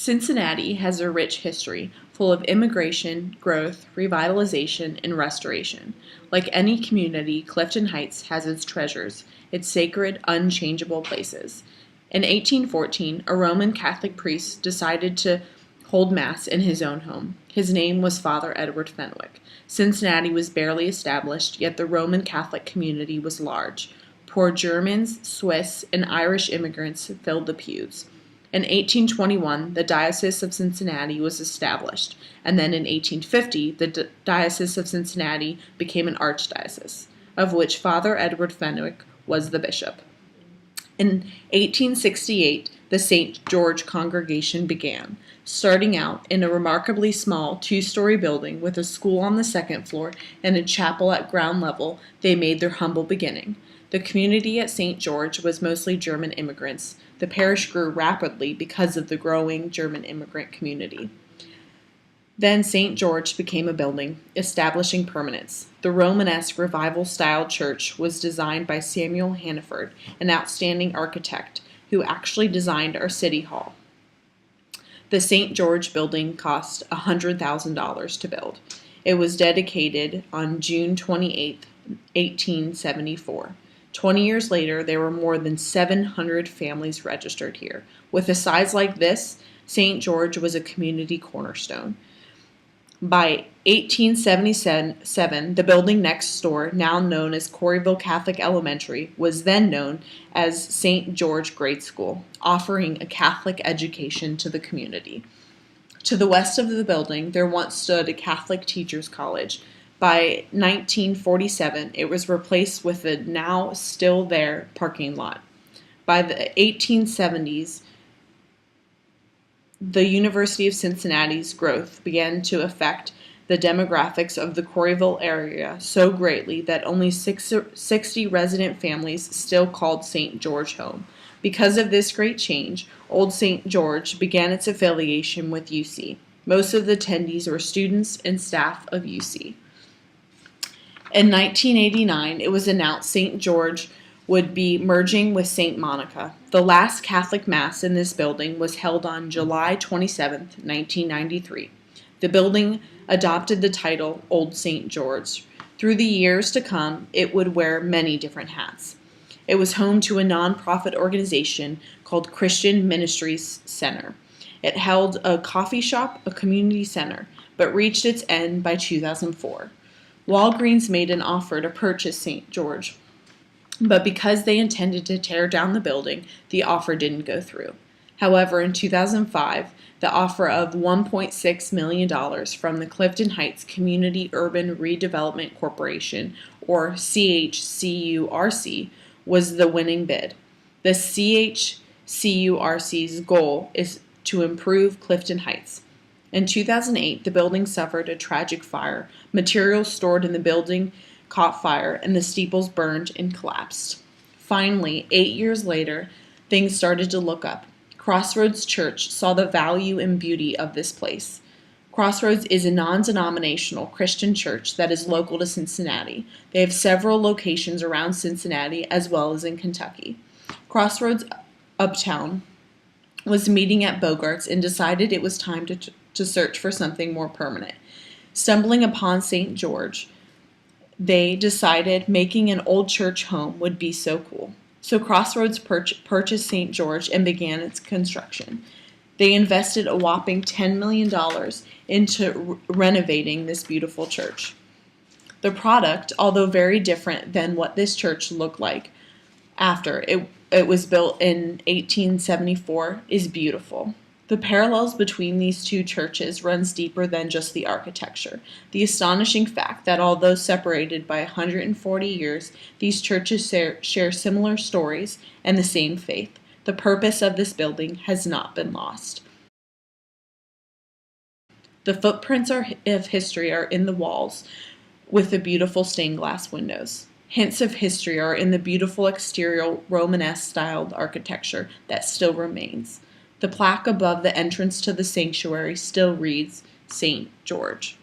Cincinnati has a rich history, full of immigration, growth, revitalization, and restoration. Like any community, Clifton Heights has its treasures, its sacred, unchangeable places. In 1814, a Roman Catholic priest decided to hold Mass in his own home. His name was Father Edward Fenwick. Cincinnati was barely established, yet the Roman Catholic community was large. Poor Germans, Swiss, and Irish immigrants filled the pews. In 1821, the Diocese of Cincinnati was established, and then in 1850, the Diocese of Cincinnati became an archdiocese, of which Father Edward Fenwick was the bishop. In 1868, the St. George congregation began, starting out in a remarkably small two-story building with a school on the second floor and a chapel at ground level. They made their humble beginning. The community at St. George was mostly German immigrants. The parish grew rapidly because of the growing German immigrant community. Then St. George became a building, establishing permanence. The Romanesque revival-style church was designed by Samuel Hannaford, an outstanding architect, who actually designed our city hall. The St. George building cost $100,000 to build. It was dedicated on June 28, 1874. 20 years later, there were more than 700 families registered here. With a size like this, St. George was a community cornerstone. By 1877, the building next door, now known as Corryville Catholic Elementary, was then known as St. George Grade School, offering a Catholic education to the community. To the west of the building, there once stood a Catholic Teachers College. By 1947, it was replaced with the now still there parking lot. By the 1870s, the University of Cincinnati's growth began to affect the demographics of the Corryville area so greatly that only 60 resident families still called St. George home. Because of this great change, Old St. George began its affiliation with UC. Most of the attendees were students and staff of UC. In 1989, it was announced St. George would be merging with St. Monica. The last Catholic Mass in this building was held on July 27, 1993. The building adopted the title Old St. George. Through the years to come, it would wear many different hats. It was home to a nonprofit organization called Christian Ministries Center. It held a coffee shop, a community center, but reached its end by 2004. Walgreens made an offer to purchase St. George, but because they intended to tear down the building, the offer didn't go through. However, in 2005, the offer of $1.6 million from the Clifton Heights Community Urban Redevelopment Corporation, or CHCURC, was the winning bid. The CHCURC's goal is to improve Clifton Heights. In 2008, the building suffered a tragic fire. Materials stored in the building caught fire, and the steeples burned and collapsed. Finally, 8 years later, things started to look up. Crossroads Church saw the value and beauty of this place. Crossroads is a non-denominational Christian church that is local to Cincinnati. They have several locations around Cincinnati as well as in Kentucky. Crossroads Uptown was meeting at Bogart's and decided it was time to search for something more permanent. Stumbling upon St. George, they decided making an old church home would be so cool. So Crossroads purchased St. George and began its construction. They invested a whopping $10 million into renovating this beautiful church. The product, although very different than what this church looked like after it was built in 1874, is beautiful. The parallels between these two churches runs deeper than just the architecture. The astonishing fact that although separated by 140 years, these churches share similar stories and the same faith. The purpose of this building has not been lost. The footprints of history are in the walls with the beautiful stained glass windows. Hints of history are in the beautiful exterior Romanesque-styled architecture that still remains. The plaque above the entrance to the sanctuary still reads St. George.